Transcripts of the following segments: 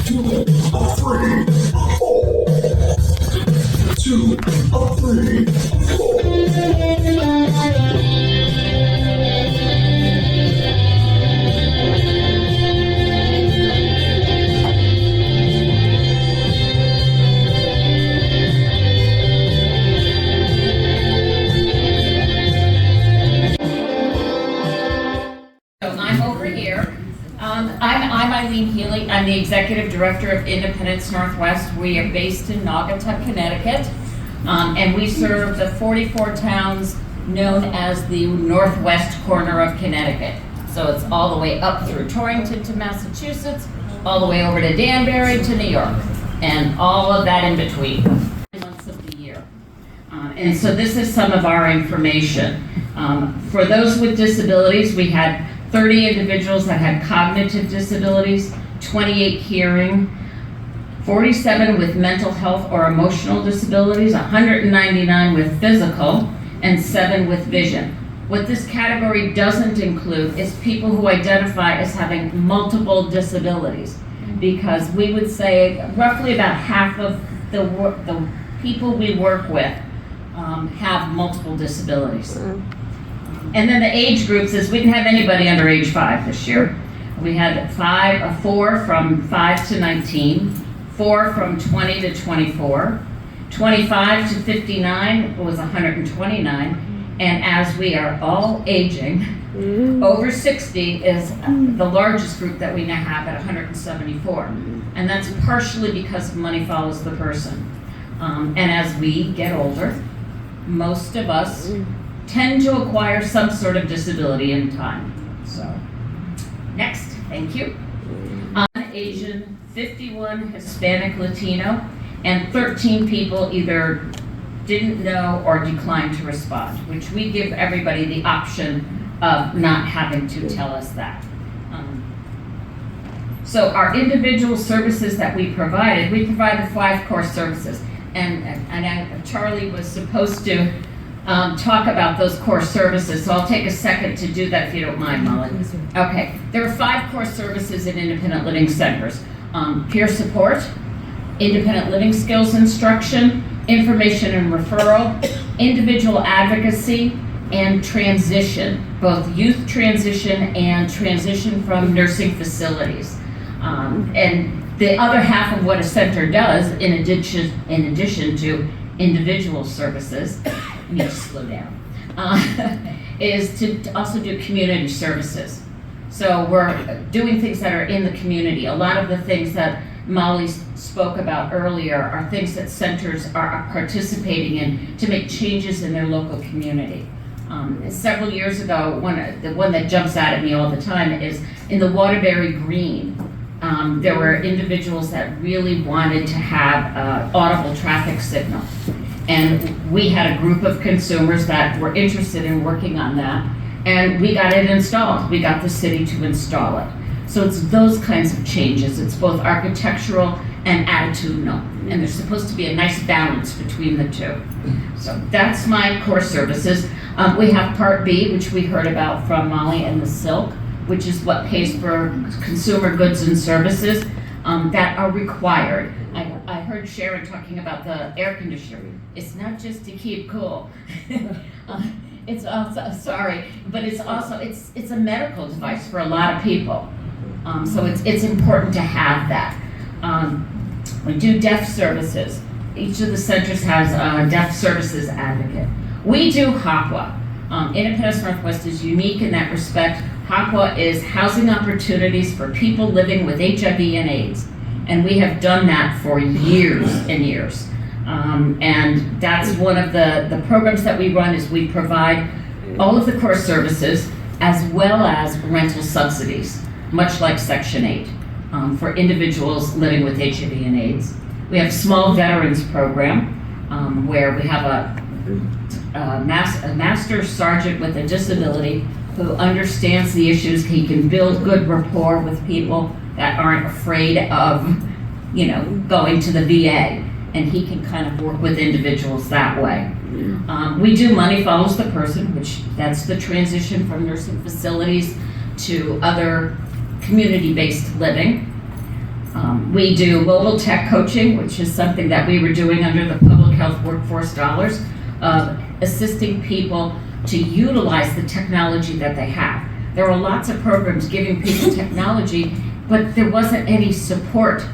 2, 3, 4. 2, 3, 4. I'm Eileen Healy. I'm the Executive Director of Independence Northwest. We are based in Naugatuck, Connecticut, and we serve the 44 towns known as the northwest corner of Connecticut. So it's all the way up through Torrington to Massachusetts, all the way over to Danbury to New York, and all of that in between. Months of the year. And so this is some of our information. For those with disabilities, we had 30 individuals that had cognitive disabilities, 28 hearing, 47 with mental health or emotional disabilities, 199 with physical, and 7 with vision. What this category doesn't include is people who identify as having multiple disabilities, because we would say roughly about half of the people we work with have multiple disabilities. And then the age groups is we didn't have anybody under age 5 this year. We had 4 from 5 to 19, 4 from 20 to 24, 25 to 59 was 129, and as we are all aging, over 60 is the largest group that we now have at 174. And that's partially because money follows the person. And as we get older, most of us tend to acquire some sort of disability in time. So, next, thank you. Asian, 51 Hispanic Latino, and 13 people either didn't know or declined to respond, which we give everybody the option of not having to tell us that. So our individual services that we provided the 5 core services. And Charlie was supposed to talk about those core services, so I'll take a second to do that if you don't mind, Molly. Okay, there are 5 core services in independent living centers. Peer support, independent living skills instruction, information and referral, individual advocacy, and transition, both youth transition and transition from nursing facilities. And the other half of what a center does, in addition to individual services, I need to slow down, is to also do community services. So we're doing things that are in the community. A lot of the things that Molly spoke about earlier are things that centers are participating in to make changes in their local community. Several years ago, the one that jumps out at me all the time is in the Waterbury Green. There were individuals that really wanted to have an audible traffic signal. And we had a group of consumers that were interested in working on that, and we got it installed. We got the city to install it. So it's those kinds of changes. It's both architectural and attitudinal, and there's supposed to be a nice balance between the two. So that's my core services. We have Part B, which we heard about from Molly, and the SILC, which is what pays for consumer goods and services that are required. I heard Sharon talking about the air conditioner. It's not just to keep cool. It's also, sorry, but it's also, it's a medical device for a lot of people. So it's important to have that. We do deaf services. Each of the centers has a deaf services advocate. We do HAQA. Independence Northwest is unique in that respect. HAQA is housing opportunities for people living with HIV and AIDS. And we have done that for years and years. And that's one of the programs that we run is we provide all of the core services as well as rental subsidies, much like Section 8, for individuals living with HIV and AIDS. We have a small veterans program where we have a master sergeant with a disability who understands the issues. He can build good rapport with people that aren't afraid of, going to the VA, and he can kind of work with individuals that way. We do Money Follows the Person, which that's the transition from nursing facilities to other community-based living. We do mobile tech coaching, which is something that we were doing under the public health workforce dollars, assisting people to utilize the technology that they have. There are lots of programs giving people technology, but there wasn't any support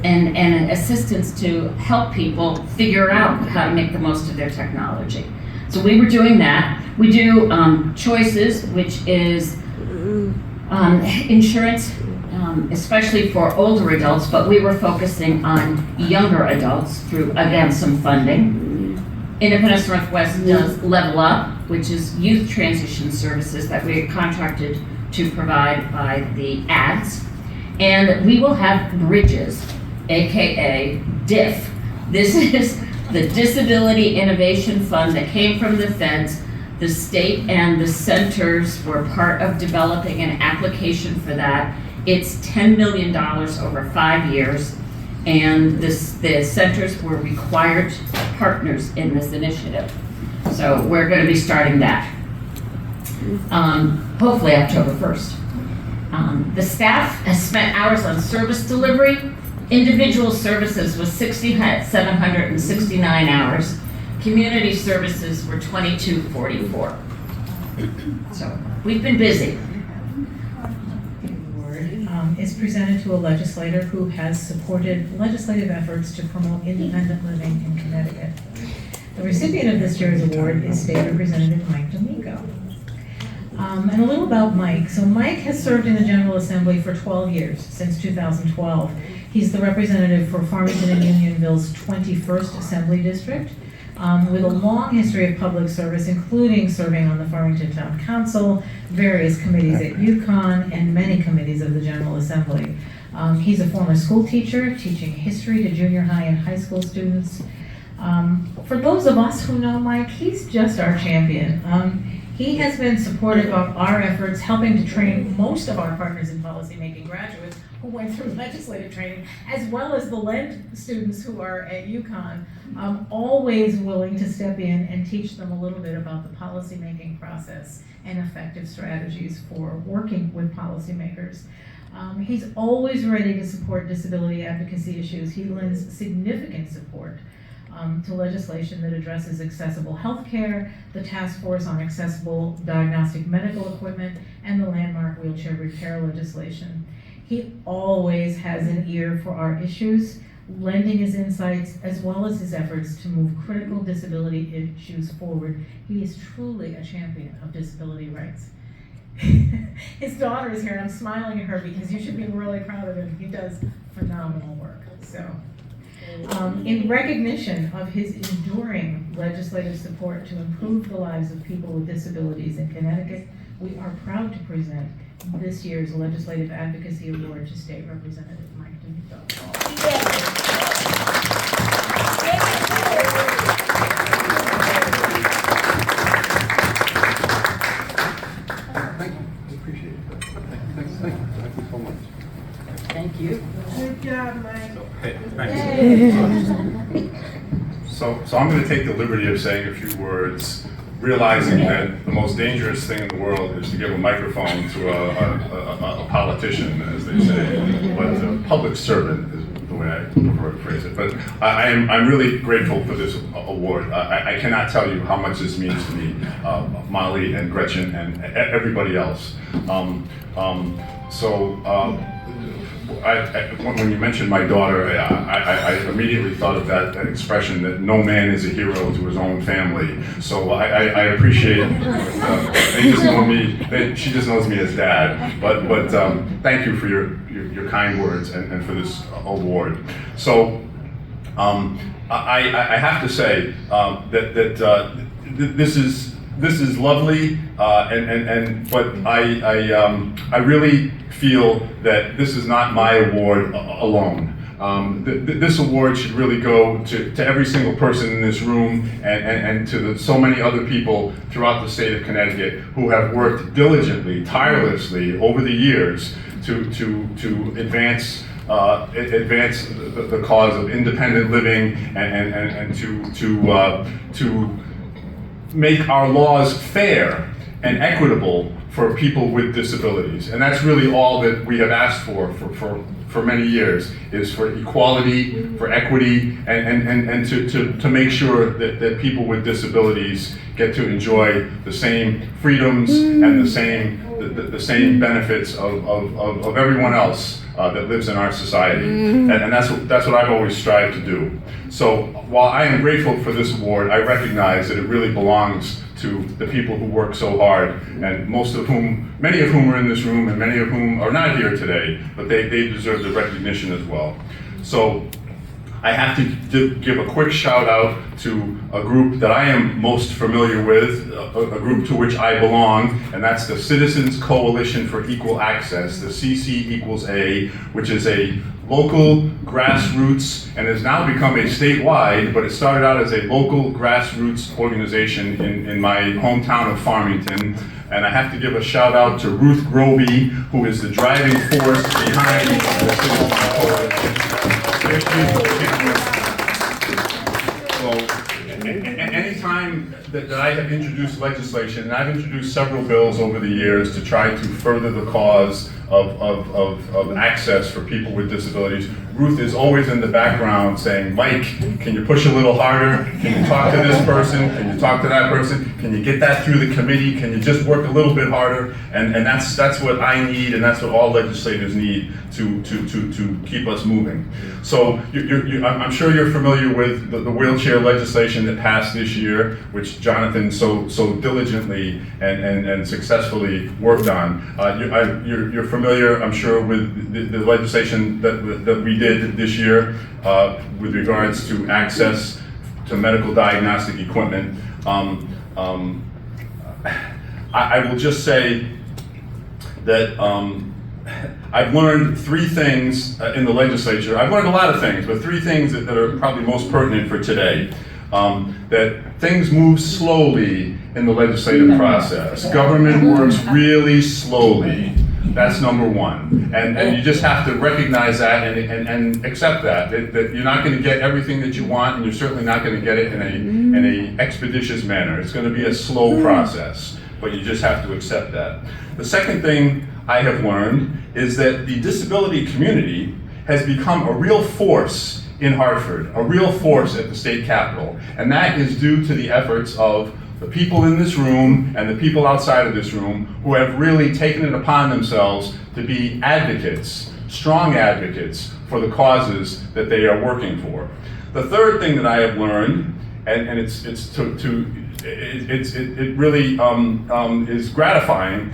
and assistance to help people figure out how to make the most of their technology. So we were doing that. We do choices, which is insurance, especially for older adults, but we were focusing on younger adults through, again, some funding. Independence Northwest does Level Up, which is youth transition services that we are contracted to provide by the ads. And we will have Bridges, AKA DIF. This is the Disability Innovation Fund that came from the feds. The state and the centers were part of developing an application for that. It's $10 million over 5 years, and the centers were required partners in this initiative. So we're going to be starting that, hopefully October 1st. The staff has spent hours on service delivery. Individual services was 769 hours. Community services were 2244. So we've been busy. Is presented to a legislator who has supported legislative efforts to promote independent living in Connecticut. The recipient of this year's award is State Representative Mike Demicco. And a little about Mike. So Mike has served in the General Assembly for 12 years, since 2012. He's the representative for Farmington and Unionville's 21st Assembly District, with a long history of public service, including serving on the Farmington Town Council, various committees at UConn, and many committees of the General Assembly. He's a former school teacher, teaching history to junior high and high school students. For those of us who know Mike, he's just our champion. He has been supportive of our efforts, helping to train most of our partners in policymaking graduates who went through legislative training, as well as the LEND students who are at UConn, always willing to step in and teach them a little bit about the policymaking process and effective strategies for working with policymakers. He's always ready to support disability advocacy issues. He lends significant support to legislation that addresses accessible health care, the Task Force on Accessible Diagnostic Medical Equipment, and the landmark wheelchair repair legislation. He always has an ear for our issues, lending his insights as well as his efforts to move critical disability issues forward. He is truly a champion of disability rights. His daughter is here, and I'm smiling at her because you should be really proud of him. He does phenomenal work. So, in recognition of his enduring legislative support to improve the lives of people with disabilities in Connecticut, we are proud to present this year's Legislative Advocacy Award to State Representative Mike Demicco. Thank you. I appreciate it. Thank you so much. Thank you. Good job, Mike. Hey, thanks. So I'm going to take the liberty of saying a few words, realizing that the most dangerous thing in the world is to give a microphone to a politician, as they say, but a public servant is the way I prefer to phrase it. But I'm really grateful for this award. I cannot tell you how much this means to me, Molly and Gretchen and everybody else. When you mentioned my daughter, I immediately thought of that expression that no man is a hero to his own family. So I appreciate they just know me. She just knows me as Dad. But thank you for your kind words and for this award. So I have to say that this is lovely, but I really feel that this is not my award alone. This award should really go to every single person in this room and to so many other people throughout the state of Connecticut who have worked diligently, tirelessly over the years to advance the cause of independent living and to make our laws fair and equitable for people with disabilities. And that's really all that we have asked for for many years is for equality, for equity, and to make sure that people with disabilities get to enjoy the same freedoms and the same benefits of everyone else that lives in our society. And that's what I've always strived to do. So while I am grateful for this award, I recognize that it really belongs to the people who work so hard, and many of whom are in this room, and many of whom are not here today, but they deserve the recognition as well. So I have to give a quick shout out to a group that I am most familiar with, a group to which I belong, and that's the Citizens Coalition for Equal Access, the CC=A, which is a local grassroots and has now become a statewide, but it started out as a local grassroots organization in my hometown of Farmington. And I have to give a shout out to Ruth Groby, who is the driving force behind the Citizens Coalition. So, anytime that I have introduced legislation, and I've introduced several bills over the years to try to further the cause of access for people with disabilities, Ruth is always in the background saying, Mike, can you push a little harder? Can you talk to this person? Can you talk to that person? Can you get that through the committee? Can you just work a little bit harder? And that's what I need, and that's what all legislators need to keep us moving. So I'm sure you're familiar with the wheelchair legislation that passed this year, which Jonathan so diligently and successfully worked on. You're familiar, I'm sure, with the legislation that we did this year with regards to access to medical diagnostic equipment. I will just say that I've learned three things in the legislature. I've learned a lot of things, but three things that are probably most pertinent for today. That things move slowly in the legislative process. Government works really slowly. That's number one. And you just have to recognize that and accept that you're not going to get everything that you want, and you're certainly not going to get it in a expeditious manner. It's going to be a slow process, but you just have to accept that. The second thing I have learned is that the disability community has become a real force in Hartford, a real force at the state capitol. And that is due to the efforts of the people in this room and the people outside of this room who have really taken it upon themselves to be advocates, strong advocates for the causes that they are working for. The third thing that I have learned, and it really is gratifying,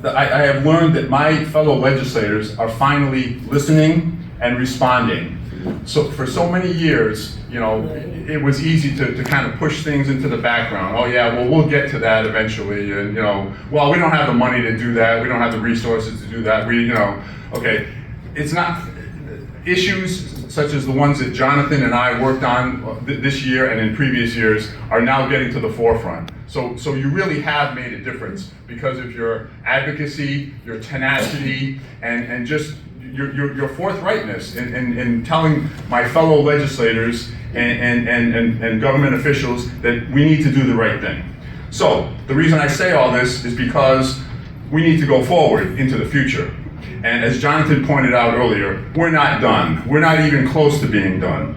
I have learned that my fellow legislators are finally listening and responding. So for so many years, it was easy to kind of push things into the background. Oh yeah, well, we'll get to that eventually, and well, we don't have the money to do that. We don't have the resources to do that. Okay, it's not issues such as the ones that Jonathan and I worked on this year and in previous years are now getting to the forefront. So you really have made a difference because of your advocacy, your tenacity, and just your forthrightness in telling my fellow legislators and government officials that we need to do the right thing. So the reason I say all this is because we need to go forward into the future. And as Jonathan pointed out earlier, we're not done. We're not even close to being done.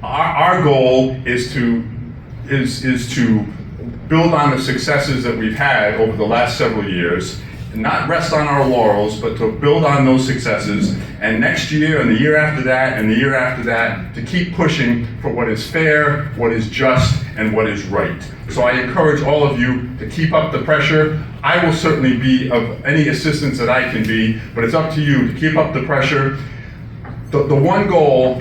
Our goal is to build on the successes that we've had over the last several years, not rest on our laurels, but to build on those successes, and next year and the year after that and the year after that, to keep pushing for what is fair, what is just, and what is right. So I encourage all of you to keep up the pressure. I will certainly be of any assistance that I can be, but it's up to you to keep up the pressure. The one goal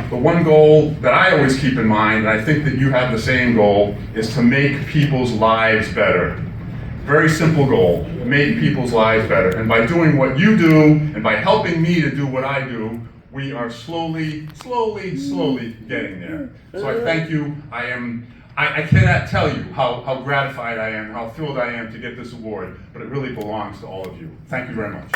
that I always keep in mind, and I think that you have the same goal, is to make people's lives better. Very simple goal, make people's lives better. And by doing what you do, and by helping me to do what I do, we are slowly getting there. So I thank you. I cannot tell you how gratified I am, how thrilled I am to get this award, but it really belongs to all of you. Thank you very much.